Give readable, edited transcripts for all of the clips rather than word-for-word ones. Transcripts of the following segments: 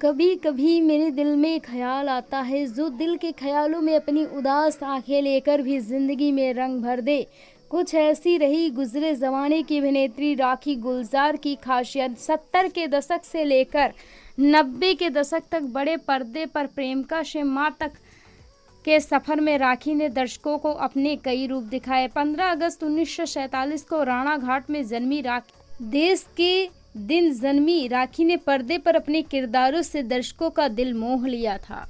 कभी कभी मेरे दिल में ख्याल आता है जो दिल के ख्यालों में अपनी उदास आंखें लेकर भी जिंदगी में रंग भर दे। कुछ ऐसी रही गुजरे जमाने की अभिनेत्री राखी गुलजार की खासियत। 70 के दशक से लेकर 90 के दशक तक बड़े पर्दे पर प्रेमिका से मां तक के सफर में राखी ने दर्शकों को अपने कई रूप दिखाए। 15 अगस्त 1947 को राणा घाट में जन्मी राखी देश के दिन जन्मी राखी ने पर्दे पर अपने किरदारों से दर्शकों का दिल मोह लिया था।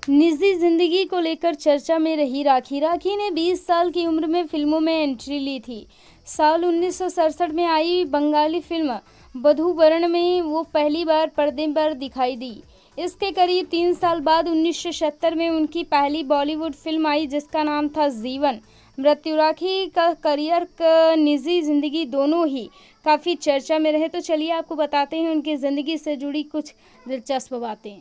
निजी जिंदगी को लेकर चर्चा में रही राखी ने 20 साल की उम्र में फिल्मों में एंट्री ली थी। साल 1967 में आई बंगाली फिल्म वधूवरण में वो पहली बार पर्दे पर दिखाई दी। इसके करीब 3 साल बाद 1976 में उनकी पहली बॉलीवुड फिल्म आई जिसका नाम था जीवन मृत्यु। राखी का करियर निजी जिंदगी दोनों ही काफ़ी चर्चा में रहे। तो चलिए आपको बताते हैं उनकी ज़िंदगी से जुड़ी कुछ दिलचस्प बातें।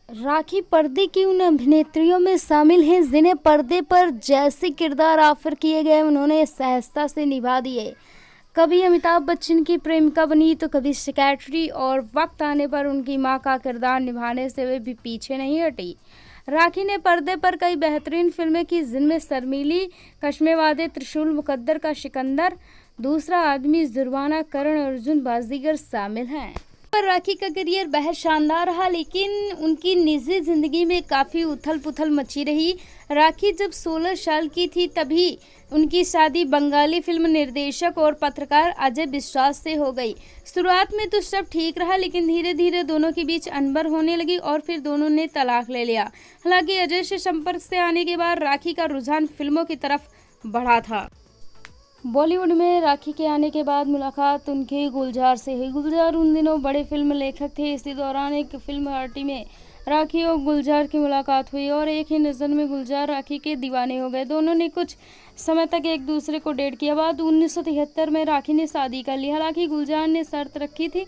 राखी पर्दे की उन अभिनेत्रियों में शामिल हैं जिन्हें पर्दे पर जैसे किरदार ऑफर किए गए उन्होंने सहजता से निभा दिए। कभी अमिताभ बच्चन की प्रेमिका बनी तो कभी सेक्रेटरी, और वक्त आने पर उनकी मां का किरदार निभाने से वे भी पीछे नहीं हटी। राखी ने पर्दे पर कई बेहतरीन फिल्में की जिनमें शर्मीली, कश्मे वादे, त्रिशूल, मुकद्दर का सिकंदर, दूसरा आदमी, जुर्माना, करण अर्जुन, बाजीगर शामिल हैं। पर राखी का करियर बेहद शानदार रहा लेकिन उनकी निजी जिंदगी में काफ़ी उथल पुथल मची रही। राखी जब 16 साल की थी तभी उनकी शादी बंगाली फिल्म निर्देशक और पत्रकार अजय विश्वास से हो गई। शुरुआत में तो सब ठीक रहा लेकिन धीरे धीरे दोनों के बीच अनबन होने लगी और फिर दोनों ने तलाक ले लिया। हालांकि अजय से संपर्क से आने के बाद राखी का रुझान फिल्मों की तरफ बढ़ा था। बॉलीवुड में राखी के आने के बाद मुलाकात उनकी गुलजार से हुई। गुलजार उन दिनों बड़े फिल्म लेखक थे। इसी दौरान एक फिल्म पार्टी में राखी और गुलजार की मुलाकात हुई और एक ही नज़र में गुलजार राखी के दीवाने हो गए। दोनों ने कुछ समय तक एक दूसरे को डेट किया। बाद 1973 में राखी ने शादी कर ली। हालांकि गुलजार ने शर्त रखी थी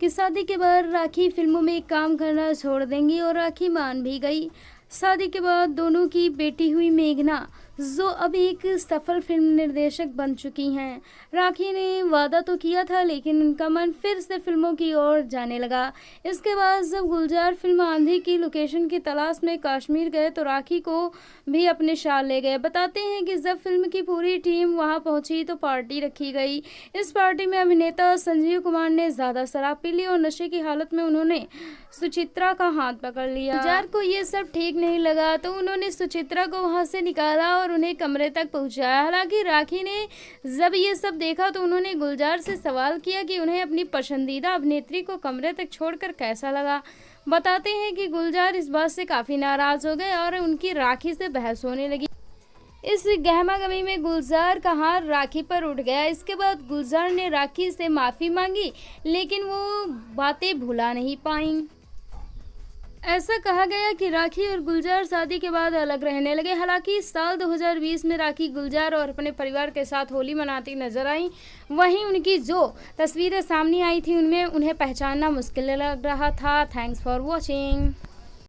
कि शादी के बाद राखी फिल्मों में काम करना छोड़ देंगी और राखी मान भी गई। शादी के बाद दोनों की बेटी हुई मेघना जो अब एक सफल फिल्म निर्देशक बन चुकी हैं। राखी ने वादा तो किया था लेकिन उनका मन फिर से फिल्मों की ओर जाने लगा। इसके बाद जब गुलजार फिल्म आंधी की लोकेशन की तलाश में कश्मीर गए तो राखी को भी अपने साथ ले गए। बताते हैं कि जब फिल्म की पूरी टीम वहां पहुंची तो पार्टी रखी गई। इस पार्टी में अभिनेता संजीव कुमार ने ज़्यादा शराब पी ली और नशे की हालत में उन्होंने सुचित्रा का हाथ पकड़ लिया। गुलजार को ये सब ठीक नहीं लगा तो उन्होंने सुचित्रा को वहां से निकाला और उन्हें कमरे तक पहुंचाया। हालांकि राखी ने जब ये सब देखा तो उन्होंने गुलजार से सवाल किया कि उन्हें अपनी पसंदीदा अभिनेत्री को कमरे तक छोड़कर कैसा लगा। बताते हैं कि गुलजार इस बात से काफ़ी नाराज हो गए और उनकी राखी से बहस होने लगी। इस गहमागमी में गुलजार का हाथ राखी पर उठ गया। इसके बाद गुलजार ने राखी से माफ़ी मांगी लेकिन वो बातें भुला नहीं पाई। ऐसा कहा गया कि राखी और गुलजार शादी के बाद अलग रहने लगे। हालांकि साल 2020 में राखी गुलजार और अपने परिवार के साथ होली मनाती नजर आई। वहीं उनकी जो तस्वीरें सामने आई थी उनमें उन्हें पहचानना मुश्किल लग रहा था। Thanks for watching.